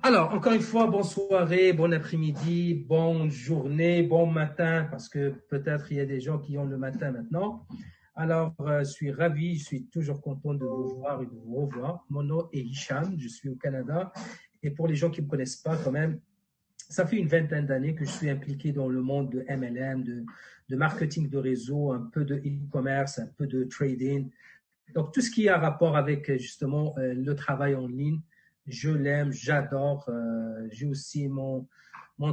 Alors, encore une fois, bonne soirée, bon après-midi, bonne journée, bon matin, parce que peut-être il y a des gens qui ont le matin maintenant. Alors, je suis ravi, je suis toujours content de vous voir et de vous revoir. Mon nom est Hicham, je suis au Canada. Et pour les gens qui ne me connaissent pas, quand même, ça fait une vingtaine d'années que je suis impliqué dans le monde de MLM, de marketing de réseau, un peu de e-commerce, un peu de trading. Donc, tout ce qui a rapport avec justement le travail en ligne, je l'aime, j'adore. J'ai aussi mon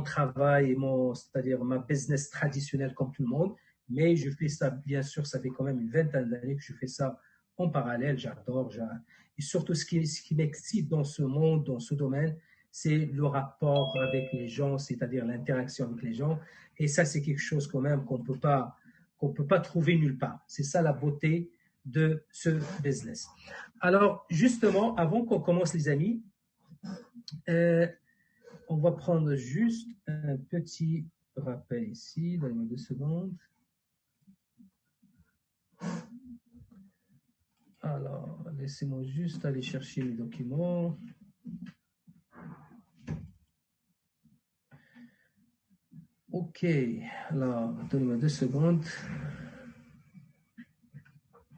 travail et c'est-à-dire ma business traditionnelle comme tout le monde. Mais je fais ça, bien sûr, ça fait quand même une vingtaine d'années que je fais ça en parallèle. J'adore. Et surtout, ce qui m'excite dans ce monde, dans ce domaine, c'est le rapport avec les gens, c'est-à-dire l'interaction avec les gens. Et ça, c'est quelque chose quand même qu'on peut pas trouver nulle part. C'est ça la beauté de ce business. Alors, justement, avant qu'on commence, les amis, euh, on va prendre juste un petit rappel ici. Donnez-moi 2 secondes. Alors, laissez-moi juste aller chercher mes documents. OK. Alors, donnez-moi 2 secondes.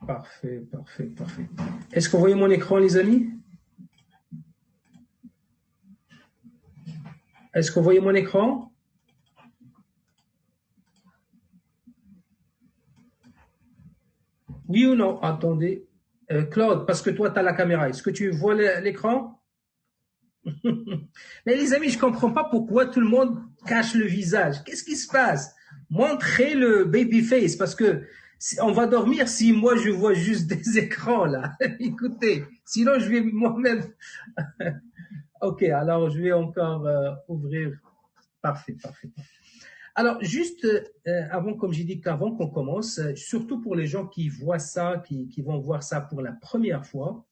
Parfait, parfait, parfait. Est-ce que vous voyez mon écran, les amis? Est-ce que vous voyez mon écran? Oui ou non? Attendez. Claude, parce que toi, tu as la caméra. Est-ce que tu vois l'écran? Mais les amis, je ne comprends pas pourquoi tout le monde cache le visage. Qu'est-ce qui se passe? Montrez le baby face parce que on va dormir si moi je vois juste des écrans là. Écoutez, sinon je vais moi-même. Ok, alors je vais encore ouvrir. Parfait, parfait. Alors juste avant, comme j'ai dit qu'avant qu'on commence, surtout pour les gens qui voient ça, qui vont voir ça pour la première fois,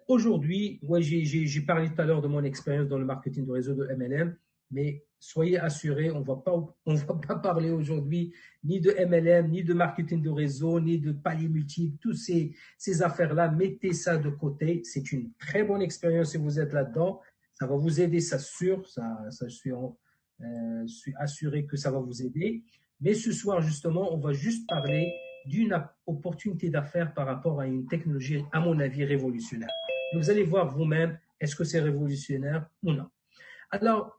aujourd'hui, ouais, j'ai parlé tout à l'heure de mon expérience dans le marketing de réseau de MLM, mais soyez assurés, on va pas parler aujourd'hui ni de MLM, ni de marketing de réseau, ni de paliers multiples, toutes ces affaires-là, mettez ça de côté. C'est une très bonne expérience si vous êtes là-dedans. Ça va vous aider, ça sûr, ça je suis assuré que ça va vous aider. Mais ce soir, justement, on va juste parler d'une opportunité d'affaires par rapport à une technologie, à mon avis, révolutionnaire. Vous allez voir vous-même, est-ce que c'est révolutionnaire ou non. Alors,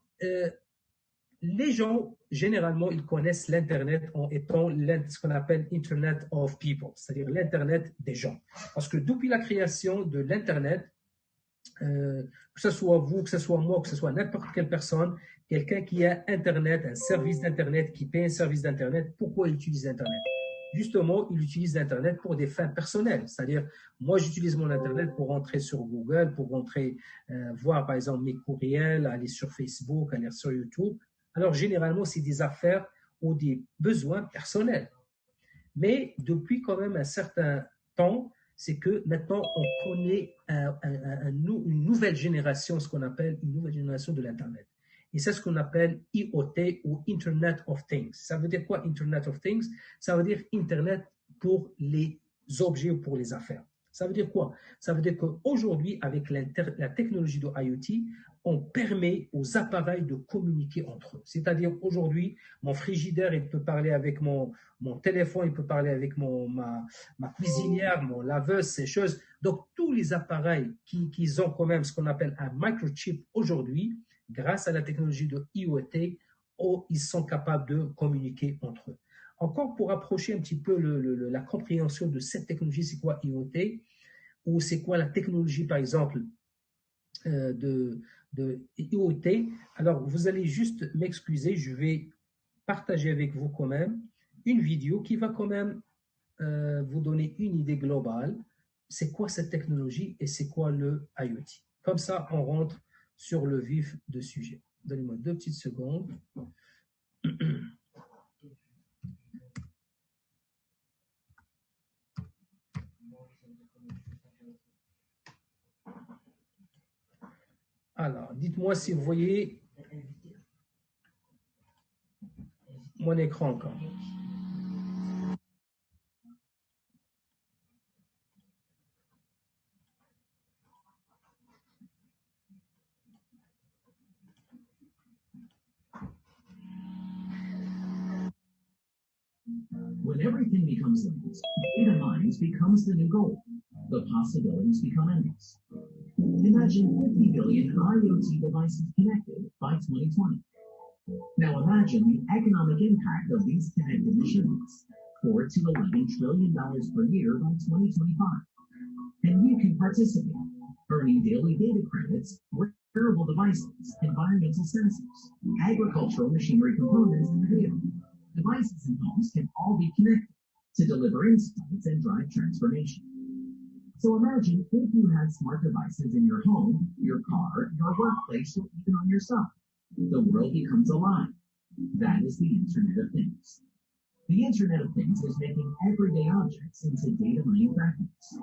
les gens, généralement, ils connaissent l'Internet en étant ce qu'on appelle Internet of People, c'est-à-dire l'Internet des gens. Parce que depuis la création de l'Internet, que ce soit vous, que ce soit moi, que ce soit n'importe quelle personne, quelqu'un qui a Internet, un service d'Internet, qui paie un service d'Internet, pourquoi il utilise Internet? Justement, il utilise Internet pour des fins personnelles. C'est-à-dire, moi, j'utilise mon Internet pour rentrer sur Google, pour rentrer, voir, par exemple, mes courriels, aller sur Facebook, aller sur YouTube. Alors, généralement, c'est des affaires ou des besoins personnels. Mais depuis quand même un certain temps, c'est que maintenant, on connaît une nouvelle génération, ce qu'on appelle une nouvelle génération de l'Internet. Et c'est ce qu'on appelle IoT ou Internet of Things. Ça veut dire quoi, Internet of Things? Ça veut dire Internet pour les objets ou pour les affaires. Ça veut dire quoi? Ça veut dire qu'aujourd'hui, avec la technologie de IoT, on permet aux appareils de communiquer entre eux. C'est-à-dire aujourd'hui, mon frigidaire, il peut parler avec mon téléphone, il peut parler avec ma cuisinière, mon laveuse, ces choses. Donc, tous les appareils qui ont quand même ce qu'on appelle un microchip aujourd'hui, grâce à la technologie de IoT, ils sont capables de communiquer entre eux. Encore pour approcher un petit peu la compréhension de cette technologie, c'est quoi IoT, ou c'est quoi la technologie, par exemple, de IoT. Alors, vous allez juste m'excuser, je vais partager avec vous quand même une vidéo qui va quand même vous donner une idée globale. C'est quoi cette technologie et c'est quoi le IoT? Comme ça, on rentre sur le vif du sujet. Donnez-moi 2 petites secondes. Alors, dites-moi si vous voyez mon écran encore. When everything becomes linked, data minds becomes the new gold. The possibilities become endless. Imagine 50 billion IoT devices connected by 2020. Now imagine the economic impact of these connected machines, $4 to $11 trillion per year by 2025. And you can participate, earning daily data credits, wearable devices, environmental sensors, agricultural machinery components, and data. Devices and homes can all be connected to deliver insights and drive transformation. So imagine if you had smart devices in your home, your car, your workplace, or even on your side. The world becomes alive. That is the Internet of Things. The Internet of Things is making everyday objects into data mining factories.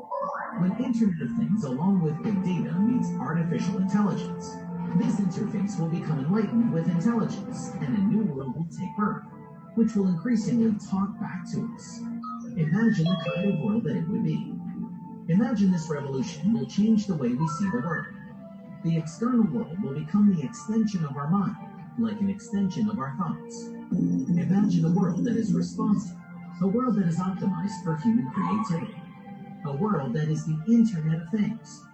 When Internet of Things along with big data meets artificial intelligence, this interface will become enlightened with intelligence and a new world will take birth, which will increasingly talk back to us. Imagine the kind of world that it would be. Imagine this revolution will change the way we see the world. The external world will become the extension of our mind, like an extension of our thoughts. Imagine a world that is responsive, a world that is optimized for human creativity, a world that is the Internet of Things.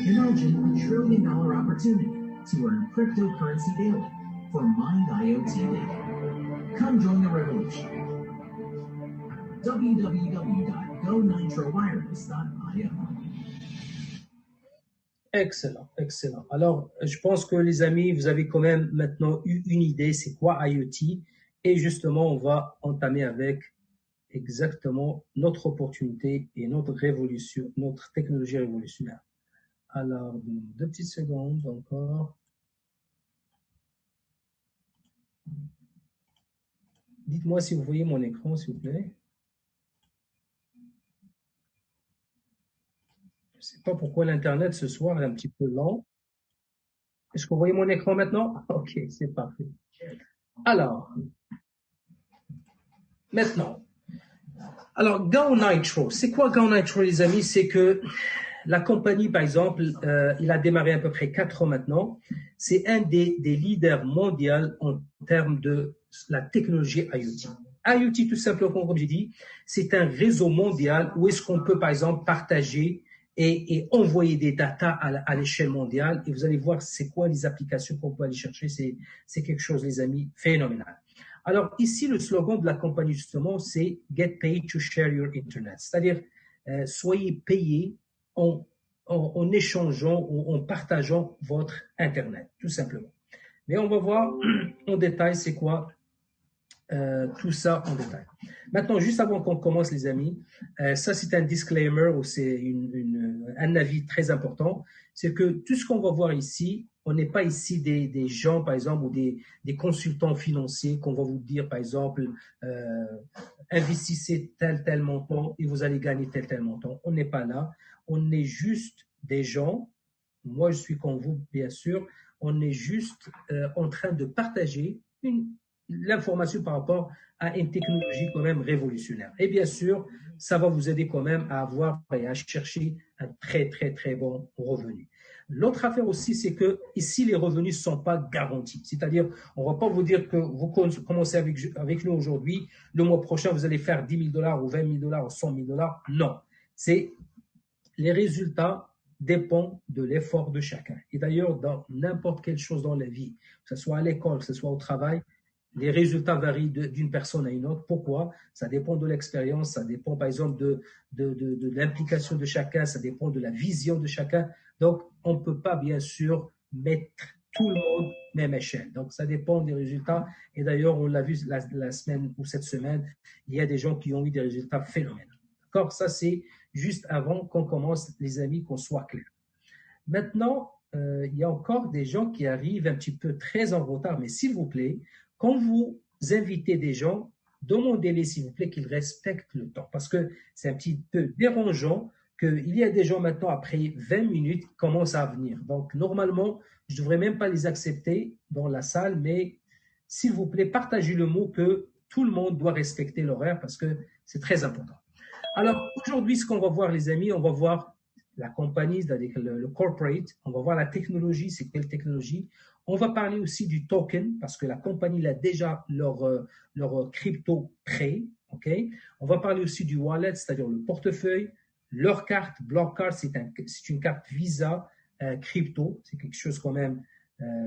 Imagine a $1 trillion opportunity to earn cryptocurrency daily for Mind IoT data. Come join the revolution. www.gonitrowireless.io. Excellent, excellent. Alors, je pense que les amis, vous avez quand même maintenant eu une idée, c'est quoi IoT. Et justement, on va entamer avec exactement notre opportunité et notre révolution, notre technologie révolutionnaire. Alors, 2 petites secondes encore. Dites-moi si vous voyez mon écran, s'il vous plaît. Je ne sais pas pourquoi l'Internet ce soir est un petit peu lent. Est-ce que vous voyez mon écran maintenant? Ok, c'est parfait. Alors, maintenant. Alors, GoNitro. C'est quoi GoNitro, les amis? C'est que la compagnie, par exemple, il a démarré à peu près 4 ans maintenant. C'est un des leaders mondiaux en termes de la technologie IoT. IoT, tout simplement, comme j'ai dit, c'est un réseau mondial où est-ce qu'on peut, par exemple, partager et envoyer des datas à l'échelle mondiale. Et vous allez voir c'est quoi les applications qu'on peut aller chercher. C'est quelque chose, les amis, phénoménal. Alors ici, le slogan de la compagnie, justement, c'est « Get paid to share your Internet ». C'est-à-dire, soyez payés en échangeant ou en partageant votre Internet, tout simplement. Mais on va voir en détail c'est quoi tout ça en détail. Maintenant, juste avant qu'on commence, les amis, ça c'est un disclaimer ou c'est un avis très important, c'est que tout ce qu'on va voir ici, on n'est pas ici des gens, par exemple, ou des consultants financiers qu'on va vous dire, par exemple, investissez tel montant et vous allez gagner tel montant. On n'est pas là. On est juste des gens, moi je suis comme vous, bien sûr, on est juste en train de partager l'information par rapport à une technologie quand même révolutionnaire. Et bien sûr, ça va vous aider quand même à avoir et à chercher un très, très, très bon revenu. L'autre affaire aussi, c'est que ici, les revenus ne sont pas garantis. C'est-à-dire, on ne va pas vous dire que vous commencez avec nous aujourd'hui, le mois prochain, vous allez faire $10 000 ou $20 000 ou $100 000. Non. Les résultats dépendent de l'effort de chacun. Et d'ailleurs, dans n'importe quelle chose dans la vie, que ce soit à l'école, que ce soit au travail, les résultats varient d'une personne à une autre. Pourquoi? Ça dépend de l'expérience, ça dépend par exemple de l'implication de chacun, ça dépend de la vision de chacun. Donc, on ne peut pas bien sûr mettre tout le monde même échelle. Donc, ça dépend des résultats. Et d'ailleurs, on l'a vu la semaine ou cette semaine, il y a des gens qui ont eu des résultats phénoménaux. D'accord? Ça, c'est juste avant qu'on commence, les amis, qu'on soit clair. Maintenant, il y a encore des gens qui arrivent un petit peu très en retard, mais s'il vous plaît, quand vous invitez des gens, demandez-les s'il vous plaît qu'ils respectent le temps parce que c'est un petit peu dérangeant qu'il y a des gens maintenant après 20 minutes qui commencent à venir. Donc normalement, je ne devrais même pas les accepter dans la salle, mais s'il vous plaît, partagez le mot que tout le monde doit respecter l'horaire parce que c'est très important. Alors aujourd'hui, ce qu'on va voir les amis, on va voir la compagnie, c'est-à-dire le corporate, on va voir la technologie, c'est quelle technologie. On va parler aussi du token parce que la compagnie a déjà leur crypto prêt, OK? On va parler aussi du wallet, c'est-à-dire le portefeuille. Leur carte, Block Card, c'est une carte Visa crypto. C'est quelque chose quand même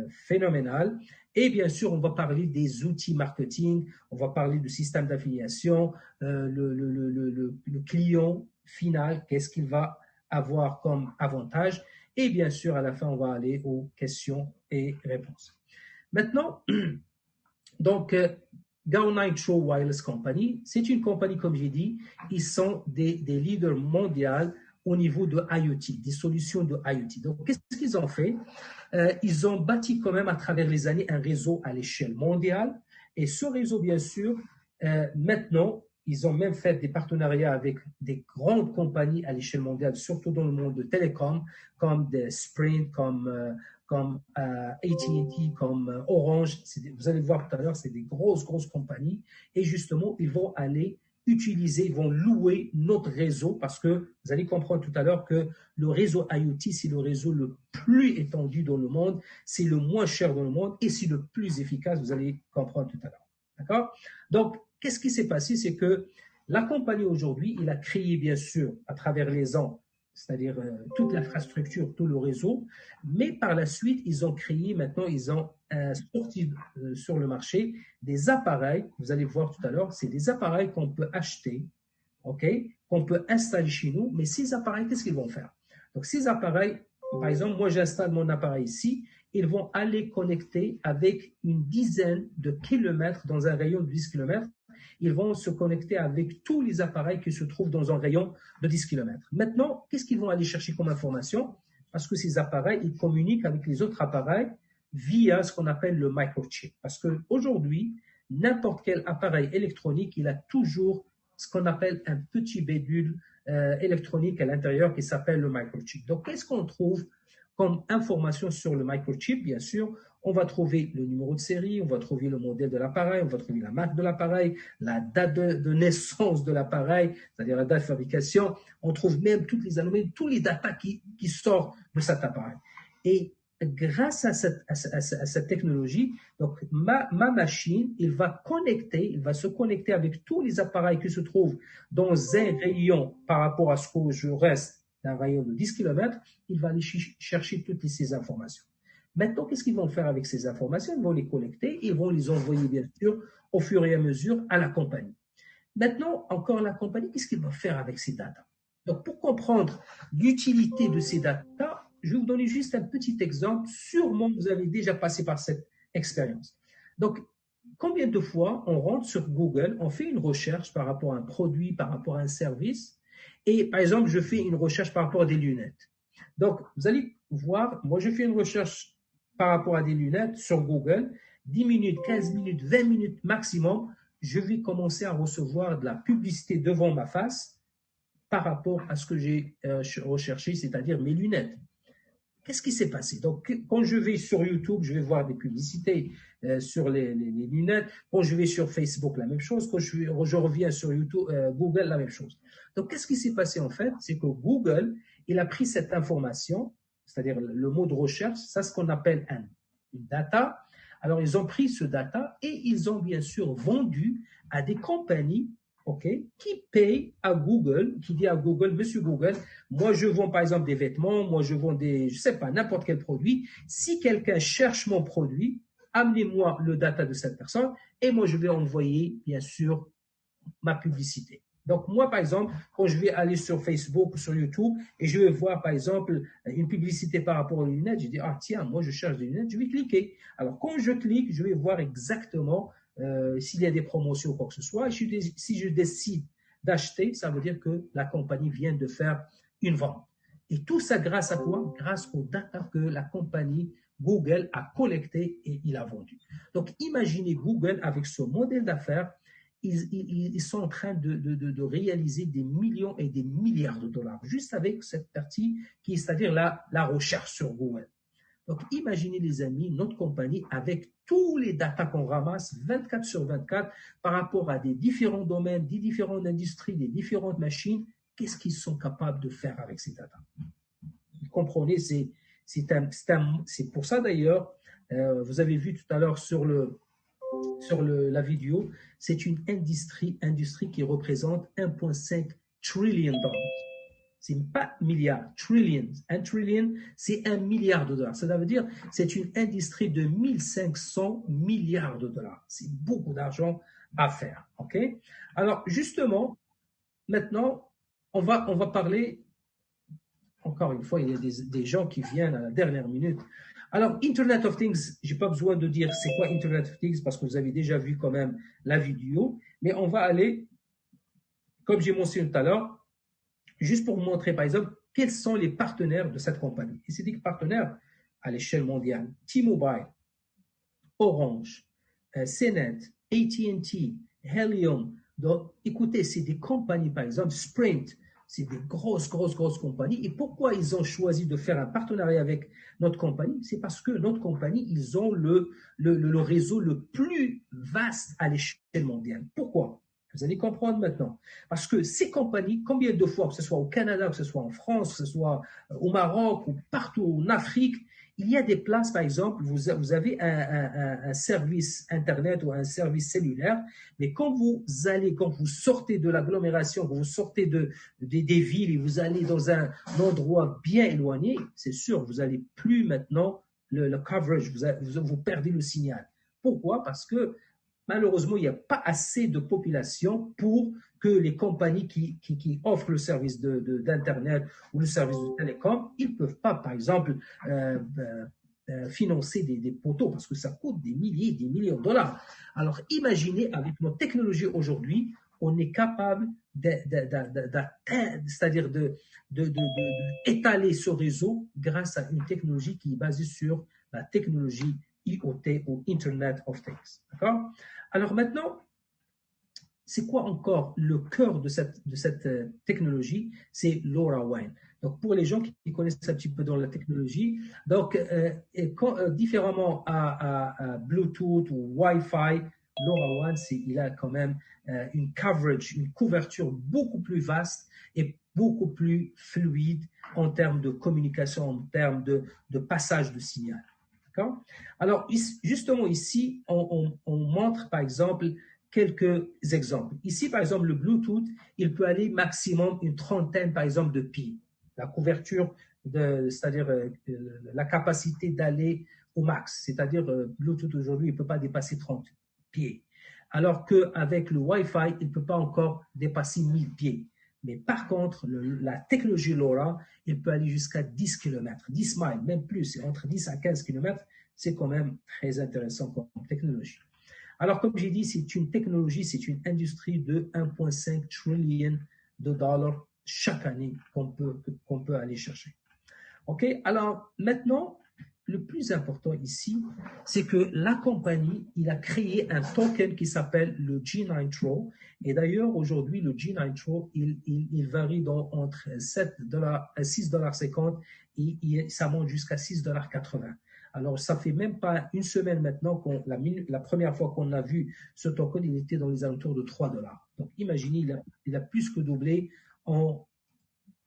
phénoménal. Et bien sûr, on va parler des outils marketing, on va parler du système d'affiliation, le client final, qu'est-ce qu'il va avoir comme avantage. Et bien sûr, à la fin, on va aller aux questions et réponses. Maintenant, donc, Gao Nitro Wireless Company, c'est une compagnie, comme j'ai dit, ils sont des leaders mondiaux au niveau de IoT, des solutions de IoT. Donc, qu'est-ce qu'ils ont fait? Ils ont bâti quand même à travers les années un réseau à l'échelle mondiale. Et ce réseau, bien sûr, maintenant, ils ont même fait des partenariats avec des grandes compagnies à l'échelle mondiale, surtout dans le monde de télécom, comme Sprint, comme AT&T, comme Orange. Vous allez voir tout à l'heure, c'est des grosses compagnies. Et justement, ils vont aller utiliser, ils vont louer notre réseau parce que vous allez comprendre tout à l'heure que le réseau IoT, c'est le réseau le plus étendu dans le monde, c'est le moins cher dans le monde et c'est le plus efficace, vous allez comprendre tout à l'heure. D'accord? Donc, qu'est-ce qui s'est passé? C'est que la compagnie aujourd'hui, il a créé bien sûr à travers les ans, c'est-à-dire toute l'infrastructure, tout le réseau, mais par la suite, ils ont créé, maintenant, ils ont sorti sur le marché des appareils, vous allez voir tout à l'heure, c'est des appareils qu'on peut acheter, ok, qu'on peut installer chez nous, mais ces appareils, qu'est-ce qu'ils vont faire? Donc, ces appareils, par exemple, moi, j'installe mon appareil ici, ils vont aller connecter avec une dizaine de kilomètres dans un rayon de 10 kilomètres. Ils vont se connecter avec tous les appareils qui se trouvent dans un rayon de 10 kilomètres. Maintenant, qu'est-ce qu'ils vont aller chercher comme information? Parce que ces appareils, ils communiquent avec les autres appareils via ce qu'on appelle le microchip. Parce qu'aujourd'hui, n'importe quel appareil électronique, il a toujours ce qu'on appelle un petit bidule électronique à l'intérieur qui s'appelle le microchip. Donc, qu'est-ce qu'on trouve comme information sur le microchip? Bien sûr, on va trouver le numéro de série, on va trouver le modèle de l'appareil, on va trouver la marque de l'appareil, la date de naissance de l'appareil, c'est-à-dire la date de fabrication. On trouve même toutes les anomalies, tous les datas qui sortent de cet appareil. Et grâce à cette technologie, donc ma machine, il va se connecter avec tous les appareils qui se trouvent dans un rayon par rapport à ce que je reste d'un rayon de 10 km, il va aller chercher toutes ces informations. Maintenant, qu'est-ce qu'ils vont faire avec ces informations? Ils vont les collecter et ils vont les envoyer, bien sûr, au fur et à mesure à la compagnie. Maintenant, encore la compagnie, qu'est-ce qu'il va faire avec ces datas? Donc, pour comprendre l'utilité de ces datas, je vais vous donner juste un petit exemple. Sûrement, vous avez déjà passé par cette expérience. Donc, combien de fois on rentre sur Google, on fait une recherche par rapport à un produit, par rapport à un service, et par exemple, je fais une recherche par rapport à des lunettes. Donc, vous allez voir, moi, je fais une recherche par rapport à des lunettes sur Google, 10 minutes, 15 minutes, 20 minutes maximum, je vais commencer à recevoir de la publicité devant ma face par rapport à ce que j'ai recherché, c'est-à-dire mes lunettes. Qu'est-ce qui s'est passé? Donc, quand je vais sur YouTube, je vais voir des publicités sur les lunettes. Quand je vais sur Facebook, la même chose. Quand je reviens sur YouTube, Google, la même chose. Donc, qu'est-ce qui s'est passé en fait? C'est que Google, il a pris cette information, c'est-à-dire le mot de recherche, ça c'est ce qu'on appelle une data. Alors, ils ont pris ce data et ils ont bien sûr vendu à des compagnies qui paye à Google, qui dit à Google, monsieur Google, moi je vends par exemple des vêtements, moi je vends je sais pas, n'importe quel produit. Si quelqu'un cherche mon produit, amenez-moi le data de cette personne et moi je vais envoyer bien sûr ma publicité. Donc moi par exemple, quand je vais aller sur Facebook ou sur YouTube et je vais voir par exemple une publicité par rapport aux lunettes, je dis ah tiens, moi je cherche des lunettes, je vais cliquer. Alors quand je clique, je vais voir exactement s'il y a des promotions ou quoi que ce soit. Et si je décide d'acheter, ça veut dire que la compagnie vient de faire une vente. Et tout ça grâce à quoi? Grâce aux data que la compagnie Google a collecté et il a vendu. Donc imaginez Google avec ce modèle d'affaires, ils sont en train de réaliser des millions et des milliards de dollars juste avec cette partie qui est, c'est-à-dire la recherche sur Google. Donc, imaginez les amis, notre compagnie, avec tous les datas qu'on ramasse 24 sur 24 par rapport à des différents domaines, des différentes industries, des différentes machines, qu'est-ce qu'ils sont capables de faire avec ces datas? Vous comprenez, c'est pour ça d'ailleurs, vous avez vu tout à l'heure sur sur la vidéo, c'est une industrie qui représente 1,5 trillion dollars. C'est pas milliard, trillions. Un trillion, c'est 1 milliard de dollars. Ça veut dire c'est une industrie de 1500 milliards de dollars. C'est beaucoup d'argent à faire. OK? Alors, justement, maintenant, on va parler, encore une fois, il y a des gens qui viennent à la dernière minute. Alors, Internet of Things, je n'ai pas besoin de dire c'est quoi Internet of Things parce que vous avez déjà vu quand même la vidéo, mais on va aller, comme j'ai mentionné tout à l'heure, juste pour vous montrer, par exemple, quels sont les partenaires de cette compagnie. Et c'est des partenaires à l'échelle mondiale. T-Mobile, Orange, CNET, AT&T, Helium. Donc, écoutez, c'est des compagnies, par exemple, Sprint, c'est des grosses compagnies. Et pourquoi ils ont choisi de faire un partenariat avec notre compagnie? C'est parce que notre compagnie, ils ont le réseau le plus vaste à l'échelle mondiale. Pourquoi? Vous allez comprendre maintenant. Parce que ces compagnies, combien de fois, que ce soit au Canada, que ce soit en France, que ce soit au Maroc ou partout en Afrique, il y a des places, par exemple, vous avez un service Internet ou un service cellulaire, mais quand vous sortez de l'agglomération, quand vous sortez des villes et vous allez dans un endroit bien éloigné, c'est sûr, vous n'allez plus maintenant le coverage, vous perdez le signal. Pourquoi? Parce que malheureusement, il n'y a pas assez de population pour que les compagnies qui offrent le service d'Internet ou le service de télécom, ils ne peuvent pas, par exemple, financer des poteaux parce que ça coûte des milliers, des millions de dollars. Alors, imaginez, avec nos technologies aujourd'hui, on est capable c'est-à-dire d'étaler ce réseau grâce à une technologie qui est basée sur la technologie IoT ou Internet of Things. D'accord? Alors maintenant, c'est quoi encore le cœur de cette technologie? C'est LoRaWAN. Donc, pour les gens qui connaissent un petit peu dans la technologie, donc, différemment à Bluetooth ou Wi-Fi, LoRaWAN, il a quand même une coverage, une couverture beaucoup plus vaste et beaucoup plus fluide en termes de communication, en termes de passage de signal. Alors, justement, ici, on montre, par exemple, quelques exemples. Ici, par exemple, le Bluetooth, il peut aller maximum une trentaine, par exemple, de pieds. La couverture, c'est-à-dire la capacité d'aller au max. C'est-à-dire, Bluetooth aujourd'hui, il ne peut pas dépasser 30 pieds. Alors qu'avec le Wi-Fi, il ne peut pas encore dépasser 1000 pieds. Mais par contre, la technologie LoRa, il peut aller jusqu'à 10 km, 10 miles, même plus, entre 10 à 15 km, c'est quand même très intéressant comme technologie. Alors, comme j'ai dit, c'est une technologie, c'est une industrie de 1,5 trillion de dollars chaque année qu'on peut aller chercher. OK? Alors, maintenant, le plus important ici, c'est que la compagnie, il a créé un token qui s'appelle le G-Nitro. Et d'ailleurs, aujourd'hui, le G-Nitro, il varie entre $6,50 et ça monte jusqu'à $6,80. Alors, ça fait même pas une semaine maintenant la première fois qu'on a vu ce token, il était dans les alentours de $3. Donc, imaginez, il a plus que doublé en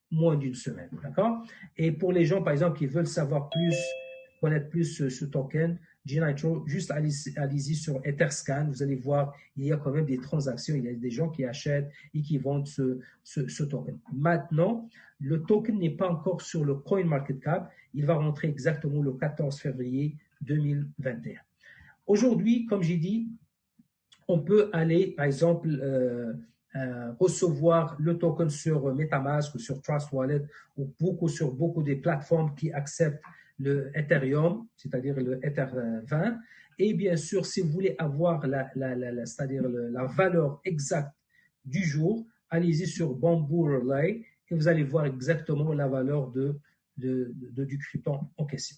moins d'une semaine. D'accord? Et pour les gens, par exemple, qui veulent savoir plus, connaître plus ce token, G-Nitro, juste allez-y sur Etherscan, vous allez voir, il y a quand même des transactions, il y a des gens qui achètent et qui vendent ce token. Maintenant, le token n'est pas encore sur le CoinMarketCap, il va rentrer exactement le 14 février 2021. Aujourd'hui, comme j'ai dit, on peut aller, par exemple, recevoir le token sur MetaMask ou sur Trust Wallet ou sur beaucoup des plateformes qui acceptent le Ethereum, c'est-à-dire le Ether 20. Et bien sûr, si vous voulez avoir c'est-à-dire la valeur exacte du jour, allez-y sur Bamboo Relay et vous allez voir exactement la valeur du crypto en question.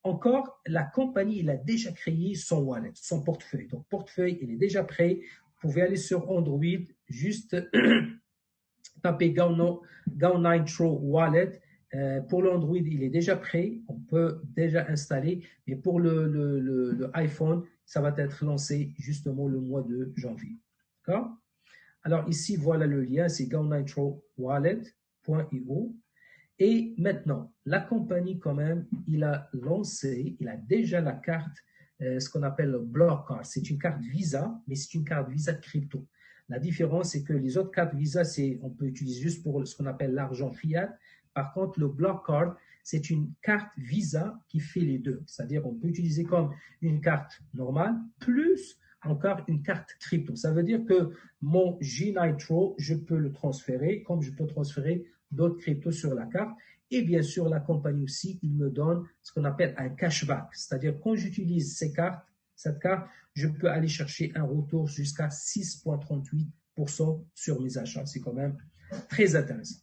Encore, la compagnie, il a déjà créé son wallet, son portefeuille. Donc, portefeuille, il est déjà prêt. Vous pouvez aller sur Android, juste taper G-Nitro Wallet. Pour l'Android, il est déjà prêt. On peut déjà installer. Mais pour le iPhone, ça va être lancé justement le mois de janvier. D'accord? Alors ici, voilà le lien. C'est gnitrowallet.io. Et maintenant, la compagnie quand même, il a déjà la carte ce qu'on appelle le Block Card. C'est une carte Visa, mais c'est une carte Visa crypto. La différence, c'est que les autres cartes Visa, on peut utiliser juste pour ce qu'on appelle l'argent fiat. Par contre, le Block Card, c'est une carte Visa qui fait les deux. C'est-à-dire, on peut utiliser comme une carte normale, plus encore une carte crypto. Ça veut dire que mon G-Nitro, je peux le transférer, comme je peux transférer d'autres cryptos sur la carte. Et bien sûr, la compagnie aussi, il me donne ce qu'on appelle un cashback. C'est-à-dire, quand j'utilise cette carte, je peux aller chercher un retour jusqu'à 6,38% sur mes achats. C'est quand même très intéressant.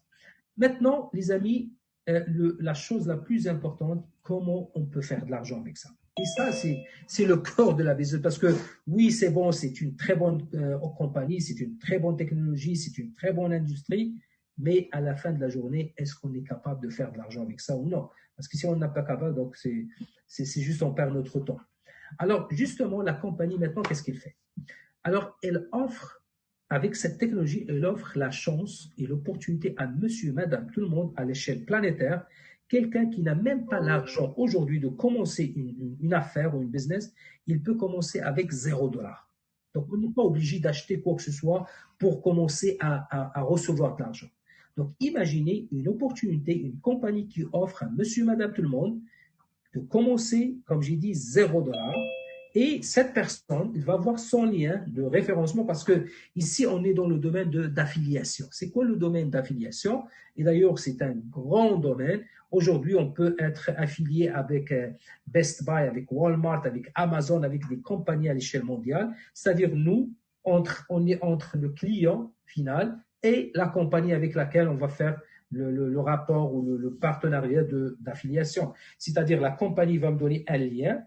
Maintenant, les amis, la chose la plus importante, comment on peut faire de l'argent avec ça. Et ça, c'est le corps de la business. Parce que oui, c'est bon, c'est une très bonne compagnie, c'est une très bonne technologie, c'est une très bonne industrie. Mais à la fin de la journée, est-ce qu'on est capable de faire de l'argent avec ça ou non? Parce que si on n'est pas capable, donc c'est juste on perd notre temps. Alors, justement, la compagnie, maintenant, qu'est-ce qu'elle fait? Alors, elle offre, avec cette technologie, elle offre la chance et l'opportunité à monsieur, madame, tout le monde, à l'échelle planétaire, quelqu'un qui n'a même pas l'argent aujourd'hui de commencer une affaire ou une business, il peut commencer avec $0. Donc, on n'est pas obligé d'acheter quoi que ce soit pour commencer à recevoir de l'argent. Donc, imaginez une opportunité, une compagnie qui offre à monsieur, madame, tout le monde, de commencer, comme j'ai dit, $0. Et cette personne, il va avoir son lien de référencement parce que ici, on est dans le domaine d'affiliation. C'est quoi le domaine d'affiliation? Et d'ailleurs, c'est un grand domaine. Aujourd'hui, on peut être affilié avec Best Buy, avec Walmart, avec Amazon, avec des compagnies à l'échelle mondiale. C'est-à-dire, nous, on est entre le client final et la compagnie avec laquelle on va faire le rapport ou le partenariat d'affiliation. C'est-à-dire, la compagnie va me donner un lien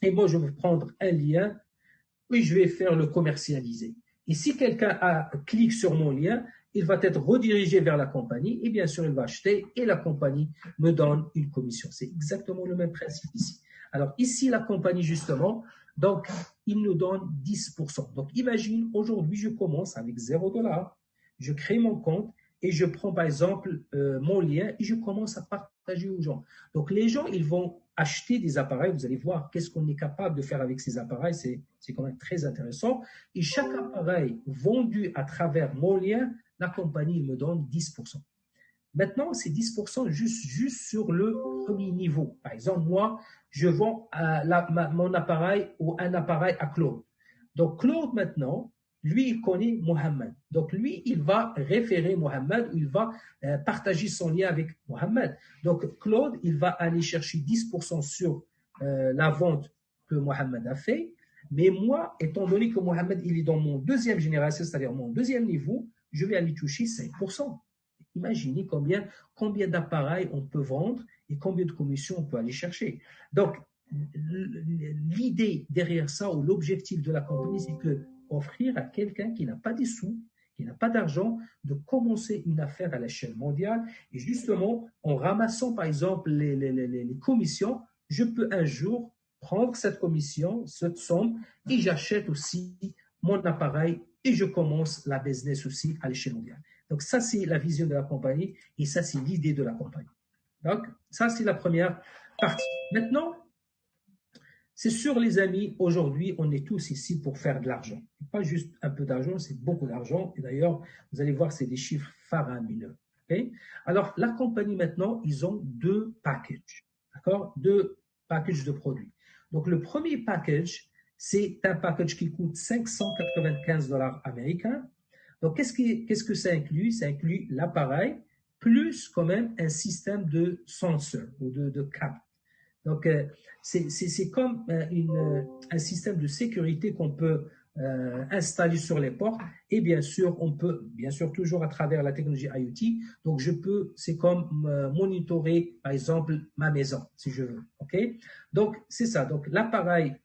et moi, je vais prendre un lien et je vais faire le commercialiser. Et si quelqu'un clique sur mon lien, il va être redirigé vers la compagnie et bien sûr, il va acheter et la compagnie me donne une commission. C'est exactement le même principe ici. Alors ici, la compagnie, justement, donc, il nous donne 10%. Donc, imagine, aujourd'hui, je commence avec $0. Je crée mon compte et je prends, par exemple, mon lien et je commence à partager aux gens. Donc, les gens, ils vont acheter des appareils. Vous allez voir qu'est-ce qu'on est capable de faire avec ces appareils. C'est quand même très intéressant. Et chaque appareil vendu à travers mon lien, la compagnie me donne 10%. Maintenant, c'est 10% juste sur le premier niveau. Par exemple, moi, je vends mon appareil ou un appareil à Claude. Donc, Claude, maintenant, lui, il connaît Mohamed. Donc, lui, il va référer Mohamed ou il va partager son lien avec Mohamed. Donc, Claude, il va aller chercher 10% sur la vente que Mohamed a fait. Mais moi, étant donné que Mohamed, il est dans mon deuxième génération, c'est-à-dire mon deuxième niveau, je vais aller toucher 5%. Imaginez combien d'appareils on peut vendre et combien de commissions on peut aller chercher. Donc, l'idée derrière ça ou l'objectif de la compagnie, c'est que offrir à quelqu'un qui n'a pas des sous, qui n'a pas d'argent, de commencer une affaire à l'échelle mondiale. Et justement, en ramassant par exemple les commissions, je peux un jour prendre cette commission, cette somme, et j'achète aussi mon appareil et je commence la business aussi à l'échelle mondiale. Donc ça, c'est la vision de la compagnie et ça, c'est l'idée de la compagnie. Donc ça, c'est la première partie. Maintenant, c'est sûr, les amis, aujourd'hui, on est tous ici pour faire de l'argent. Pas juste un peu d'argent, c'est beaucoup d'argent. Et d'ailleurs, vous allez voir, c'est des chiffres faramineux. Okay? Alors, la compagnie, maintenant, ils ont deux packages. D'accord? Deux packages de produits. Donc, le premier package, c'est un package qui coûte $595 américains. Donc, qu'est-ce que ça inclut? Ça inclut l'appareil, plus quand même un système de sensor ou de capte. Donc, c'est comme un système de sécurité qu'on peut installer sur les portes et bien sûr, on peut, bien sûr, toujours à travers la technologie IoT. Donc, c'est comme monitorer, par exemple, ma maison, si je veux. OK? Donc, c'est ça. Donc, l'appareil,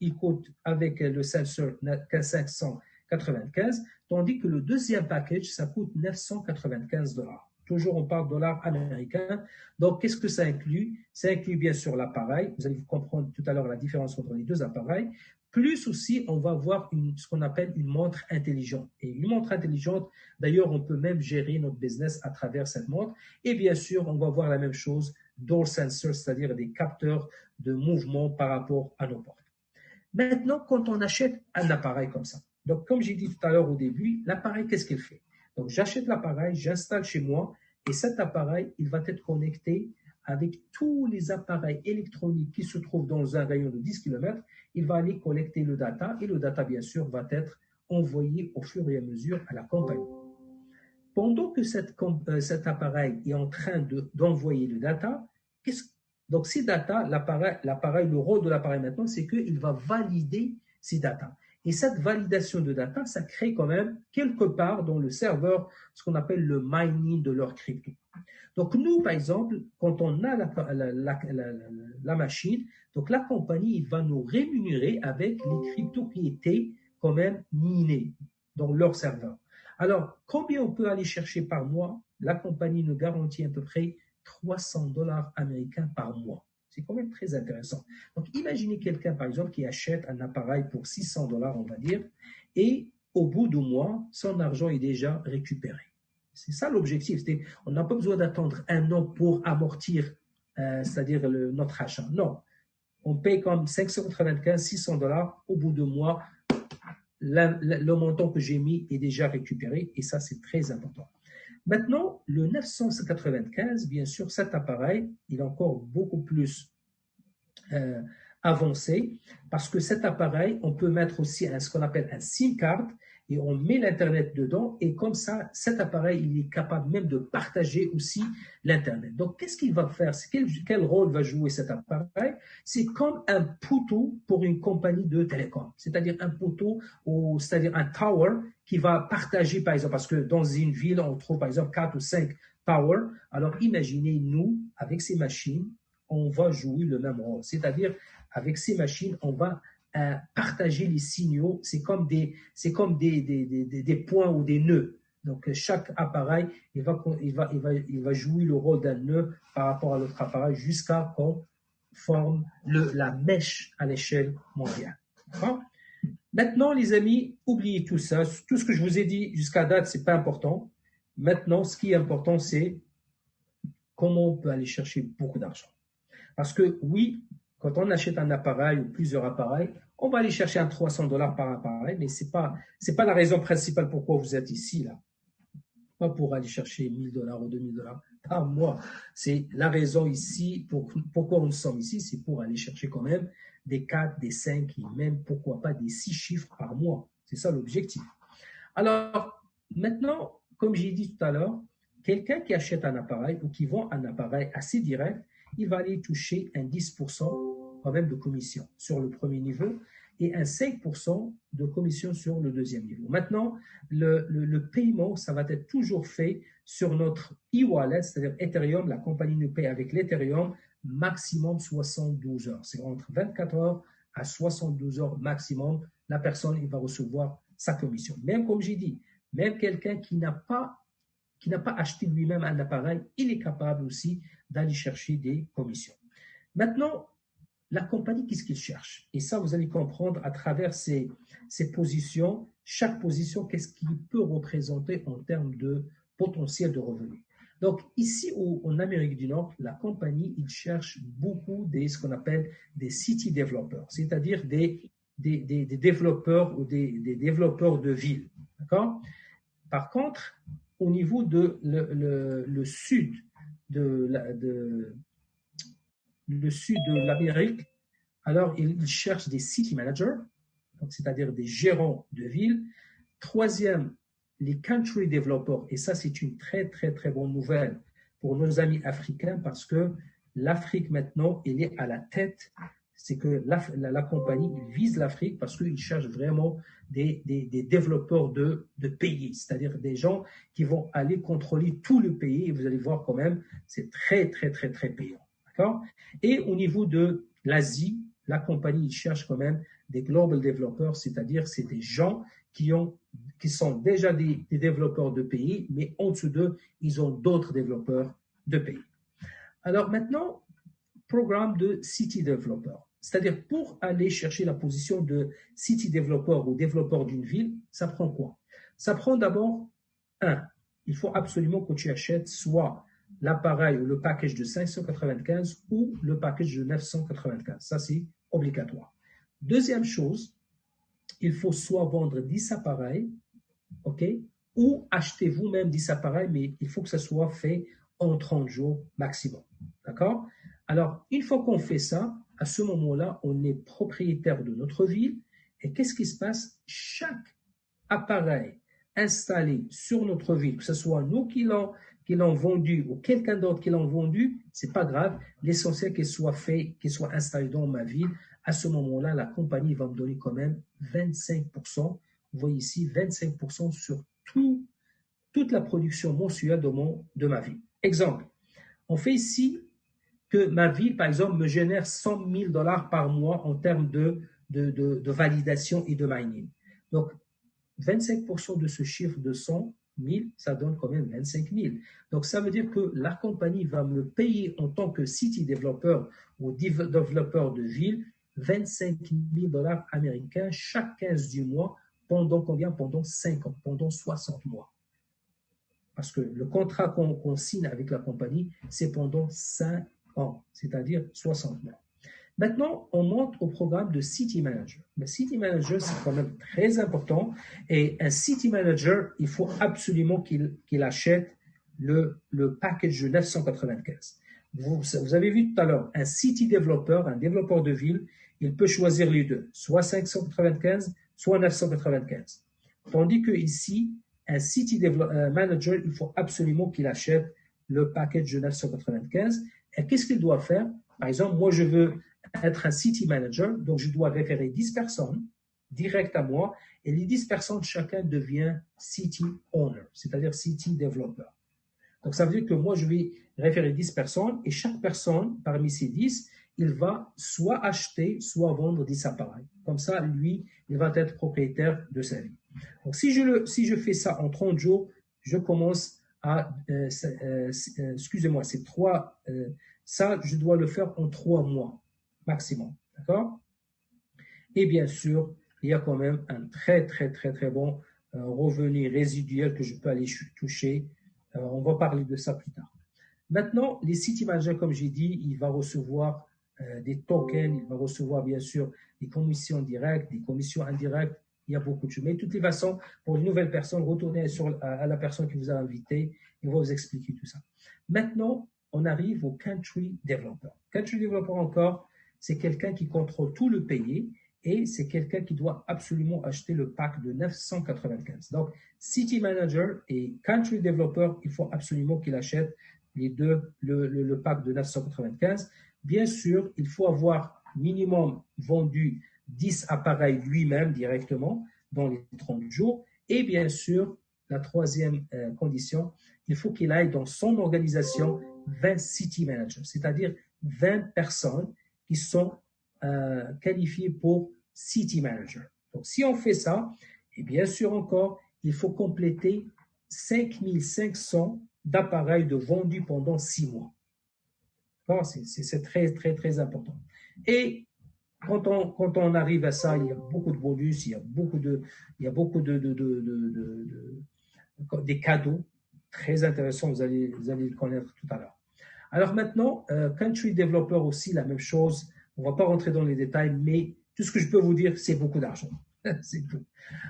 il coûte avec le sensor 595, tandis que le deuxième package, ça coûte $995. Toujours, on parle dollars américains. Donc, qu'est-ce que ça inclut? Ça inclut bien sûr l'appareil. Vous allez comprendre tout à l'heure la différence entre les deux appareils. Plus aussi, on va avoir ce qu'on appelle une montre intelligente. Et une montre intelligente, d'ailleurs, on peut même gérer notre business à travers cette montre. Et bien sûr, on va voir la même chose door sensors, c'est-à-dire des capteurs de mouvement par rapport à nos portes. Maintenant, quand on achète un appareil comme ça, donc comme j'ai dit tout à l'heure au début, l'appareil, qu'est-ce qu'il fait? Donc j'achète l'appareil, j'installe chez moi et cet appareil, il va être connecté avec tous les appareils électroniques qui se trouvent dans un rayon de 10 km. Il va aller collecter le data et le data, bien sûr, va être envoyé au fur et à mesure à la compagnie. Pendant que cet appareil est en train d'envoyer le data, donc ces data, l'appareil, le rôle de l'appareil maintenant, c'est qu'il va valider ces data. Et cette validation de data, ça crée quand même quelque part dans le serveur ce qu'on appelle le mining de leur crypto. Donc nous, par exemple, quand on a la machine, donc la compagnie il va nous rémunérer avec les cryptos qui étaient quand même minés dans leur serveur. Alors, combien on peut aller chercher par mois? La compagnie nous garantit à peu près $300 américains par mois. C'est quand même très intéressant. Donc, imaginez quelqu'un, par exemple, qui achète un appareil pour $600, on va dire, et au bout du mois, son argent est déjà récupéré. C'est ça l'objectif. On n'a pas besoin d'attendre un an pour amortir, c'est-à-dire notre achat. Non. On paye comme $595, $600 au bout de mois. Le montant que j'ai mis est déjà récupéré et ça, c'est très important. Maintenant, le 995, bien sûr, cet appareil, il est encore beaucoup plus avancé parce que cet appareil, on peut mettre aussi ce qu'on appelle un SIM card et on met l'Internet dedans et comme ça, cet appareil, il est capable même de partager aussi l'Internet. Donc, qu'est-ce qu'il va faire? Quel rôle va jouer cet appareil? C'est comme un poteau pour une compagnie de télécom, c'est-à-dire un poteau, c'est-à-dire un tower qui va partager, par exemple, parce que dans une ville, on trouve par exemple 4 ou 5 towers. Alors, imaginez, nous, avec ces machines, on va jouer le même rôle, c'est-à-dire avec ces machines, on va partager les signaux, c'est comme des points ou des nœuds. Donc chaque appareil, il va jouer le rôle d'un nœud par rapport à l'autre appareil jusqu'à qu'on forme la mèche à l'échelle mondiale. D'accord? Maintenant, les amis, oubliez tout ça. Tout ce que je vous ai dit jusqu'à date, c'est pas important. Maintenant, ce qui est important, c'est comment on peut aller chercher beaucoup d'argent. Parce que oui, quand on achète un appareil ou plusieurs appareils, on va aller chercher un $300 par appareil, mais c'est pas la raison principale pourquoi vous êtes ici, là. Pas pour aller chercher $1,000 ou $2,000 par mois. C'est la raison ici, pourquoi nous sommes ici, c'est pour aller chercher quand même des 4, des 5 et même, pourquoi pas, des 6 chiffres par mois. C'est ça l'objectif. Alors, maintenant, comme j'ai dit tout à l'heure, quelqu'un qui achète un appareil ou qui vend un appareil assez direct, il va aller toucher un 10% quand même de commission sur le premier niveau et un 5% de commission sur le deuxième niveau. Maintenant, le paiement, ça va être toujours fait sur notre e-wallet, c'est-à-dire Ethereum. La compagnie nous paye avec l'Ethereum maximum 72 heures. C'est entre 24 heures à 72 heures maximum. La personne, il va recevoir sa commission. Même comme j'ai dit, même quelqu'un qui n'a pas acheté lui-même un appareil, il est capable aussi d'aller chercher des commissions. Maintenant, la compagnie, qu'est-ce qu'il cherche? Et ça, vous allez comprendre à travers ces positions, chaque position, qu'est-ce qu'il peut représenter en termes de potentiel de revenus. Donc, ici, en Amérique du Nord, la compagnie, il cherche beaucoup ce qu'on appelle des city developers, c'est-à-dire des développeurs ou des développeurs de villes. D'accord? Par contre, au niveau de le sud de l'Amérique, alors ils cherchent des city managers, c'est-à-dire des gérants de ville. Troisième, les country developers, et ça c'est une très très très bonne nouvelle pour nos amis africains parce que l'Afrique maintenant, elle est à la tête. C'est que la compagnie il vise l'Afrique parce qu'ils cherchent vraiment des développeurs de pays, c'est-à-dire des gens qui vont aller contrôler tout le pays et vous allez voir quand même, c'est très, très, très, très payant. D'accord? Et au niveau de l'Asie, la compagnie il cherche quand même des global developers, c'est-à-dire c'est des gens qui sont déjà des développeurs de pays, mais en dessous d'eux, ils ont d'autres développeurs de pays. Alors maintenant, programme de city developer. C'est-à-dire, pour aller chercher la position de city developer ou développeur d'une ville, ça prend quoi? Ça prend d'abord, il faut absolument que tu achètes soit l'appareil ou le package de 595 ou le package de 995. Ça, c'est obligatoire. Deuxième chose, il faut soit vendre 10 appareils, OK, ou acheter vous-même 10 appareils, mais il faut que ça soit fait en 30 jours maximum. D'accord? Alors, une fois qu'on fait ça, à ce moment-là, on est propriétaire de notre ville. Et qu'est-ce qui se passe? Chaque appareil installé sur notre ville, que ce soit nous qui l'ont vendu ou quelqu'un d'autre qui l'ont vendu, c'est pas grave. L'essentiel qu'il soit fait, qu'il soit installé dans ma ville. À ce moment-là, la compagnie va me donner quand même 25%. Vous voyez ici, 25% sur toute la production mensuelle de ma ville. Exemple, on fait ici que ma ville, par exemple, me génère 100 000 $ par mois en termes de validation et de mining. Donc, 25% de ce chiffre de 100 000, ça donne quand même 25 000. Donc, ça veut dire que la compagnie va me payer en tant que city développeur ou développeur de ville 25 000 $ américains chaque 15 du mois pendant combien? Pendant 5 ans, pendant 60 mois. Parce que le contrat qu'on signe avec la compagnie, c'est pendant 5 ans, c'est-à-dire 60 mois. Maintenant, on monte au programme de City Manager. Le City Manager, c'est quand même très important. Et un City Manager, il faut absolument qu'il achète le package de 995. Vous avez vu tout à l'heure, un City développeur, un développeur de ville, il peut choisir les deux, soit 595, soit 995. Tandis que ici, un City Manager, il faut absolument qu'il achète le package de 995. Et qu'est-ce qu'il doit faire? Par exemple, moi, je veux être un City Manager, donc je dois référer 10 personnes direct à moi, et les 10 personnes, chacun devient City Owner, c'est-à-dire City Developer. Donc, ça veut dire que moi, je vais référer 10 personnes, et chaque personne, parmi ces 10, il va soit acheter, soit vendre 10 appareils. Comme ça, lui, il va être propriétaire de sa vie. Donc, si je fais ça en 30 jours, je commence à, excusez-moi, c'est 3, ça, je dois le faire en 3 mois maximum, d'accord? Et bien sûr, il y a quand même un très, très, très, très bon revenu résiduel que je peux aller toucher. On va parler de ça plus tard. Maintenant, les City Managers, comme j'ai dit, il va recevoir des tokens, il va recevoir bien sûr des commissions directes, des commissions indirectes, il y a beaucoup de choses. Mais de toutes les façons, pour une nouvelle personne, retournez à la personne qui vous a invité et va vous expliquer tout ça. Maintenant, on arrive au Country Developer. Country Developer encore, c'est quelqu'un qui contrôle tout le pays et c'est quelqu'un qui doit absolument acheter le pack de 995. Donc, City Manager et Country Developer, il faut absolument qu'il achète les deux, le pack de 995. Bien sûr, il faut avoir minimum vendu 10 appareils lui-même directement dans les 30 jours. Et bien sûr, la troisième condition, il faut qu'il aille dans son organisation 20 City Managers, c'est-à-dire 20 personnes qui sont qualifiées pour City Manager. Donc, si on fait ça, et bien sûr encore, il faut compléter 5500 d'appareils de vendus pendant 6 mois. C'est très, très, très important. Et quand on arrive à ça, il y a beaucoup de bonus, il y a beaucoup des cadeaux très intéressants, vous allez le connaître tout à l'heure. Alors maintenant, Country Developer aussi, la même chose. On ne va pas rentrer dans les détails, mais tout ce que je peux vous dire, c'est beaucoup d'argent. C'est tout.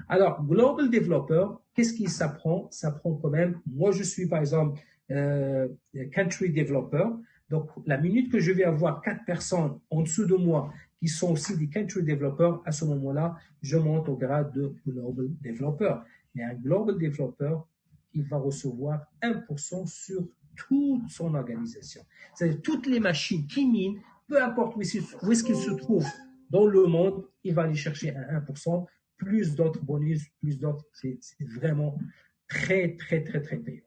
Alors, Global Developer, qu'est-ce qui s'apprend? Ça prend quand même, moi je suis par exemple Country Developer, donc la minute que je vais avoir 4 personnes en dessous de moi qui sont aussi des Country Developers, à ce moment-là, je monte au grade de Global Developer. Mais un Global Developer, il va recevoir 1% sur toute son organisation. C'est-à-dire toutes les machines qui minent, peu importe où est-ce qu'ils se trouvent dans le monde, il va aller chercher un 1%, plus d'autres bonus, plus d'autres. C'est vraiment très, très, très, très payant.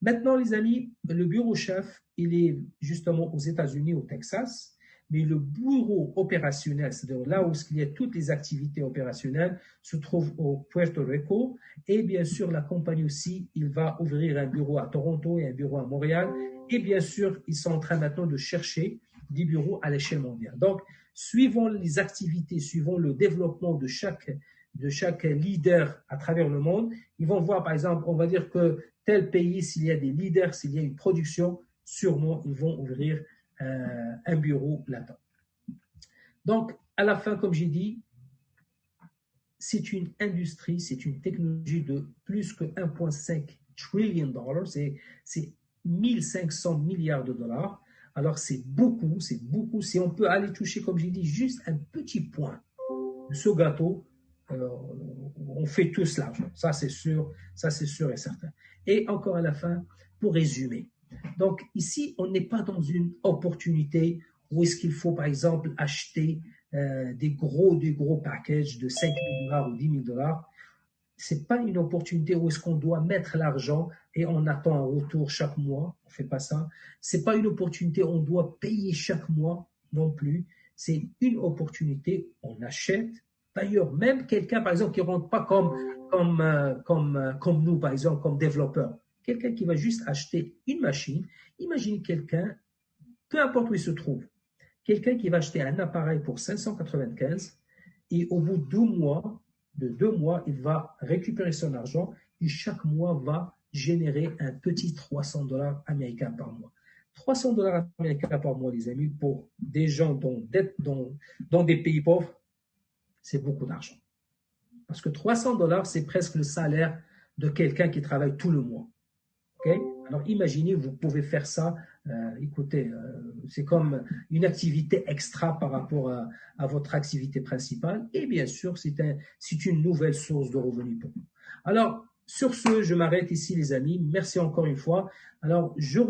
Maintenant, les amis, le bureau chef, il est justement aux États-Unis, au Texas, mais le bureau opérationnel, c'est-à-dire là où il y a toutes les activités opérationnelles, se trouve au Puerto Rico. Et bien sûr, la compagnie aussi, il va ouvrir un bureau à Toronto et un bureau à Montréal. Et bien sûr, ils sont en train maintenant de chercher des bureaux à l'échelle mondiale. Donc, suivant les activités, suivant le développement de chaque leader à travers le monde, ils vont voir, par exemple, on va dire que tel pays, s'il y a des leaders, s'il y a une production, sûrement ils vont ouvrir un bureau là-dedans. Donc, à la fin, comme j'ai dit, c'est une industrie, c'est une technologie de plus que 1,5 trillion dollars, c'est 1500 milliards de dollars. Alors, c'est beaucoup, c'est beaucoup. Si on peut aller toucher, comme j'ai dit, juste un petit point de ce gâteau, on fait tous l'argent. Ça, c'est sûr et certain. Et encore à la fin, pour résumer. Donc, ici, on n'est pas dans une opportunité où est-ce qu'il faut, par exemple, acheter des gros packages de 5 000 $ ou 10 000 $. C'est pas une opportunité où est-ce qu'on doit mettre l'argent et on attend un retour chaque mois. On fait pas ça. C'est pas une opportunité où on doit payer chaque mois non plus. C'est une opportunité, on achète. D'ailleurs, même quelqu'un, par exemple, qui ne rentre pas comme nous, par exemple, comme développeur. Quelqu'un qui va juste acheter une machine. Imaginez quelqu'un, peu importe où il se trouve, quelqu'un qui va acheter un appareil pour 595 et au bout de 2 mois, il va récupérer son argent et chaque mois va générer un petit 300 $ américains par mois. 300 $ américains par mois, les amis, pour des gens dans des pays pauvres, c'est beaucoup d'argent. Parce que 300 $, c'est presque le salaire de quelqu'un qui travaille tout le mois. Okay? Alors imaginez, vous pouvez faire ça, écoutez, c'est comme une activité extra par rapport à votre activité principale et bien sûr, c'est une nouvelle source de revenus pour vous. Alors, sur ce, je m'arrête ici les amis, merci encore une fois. Alors, je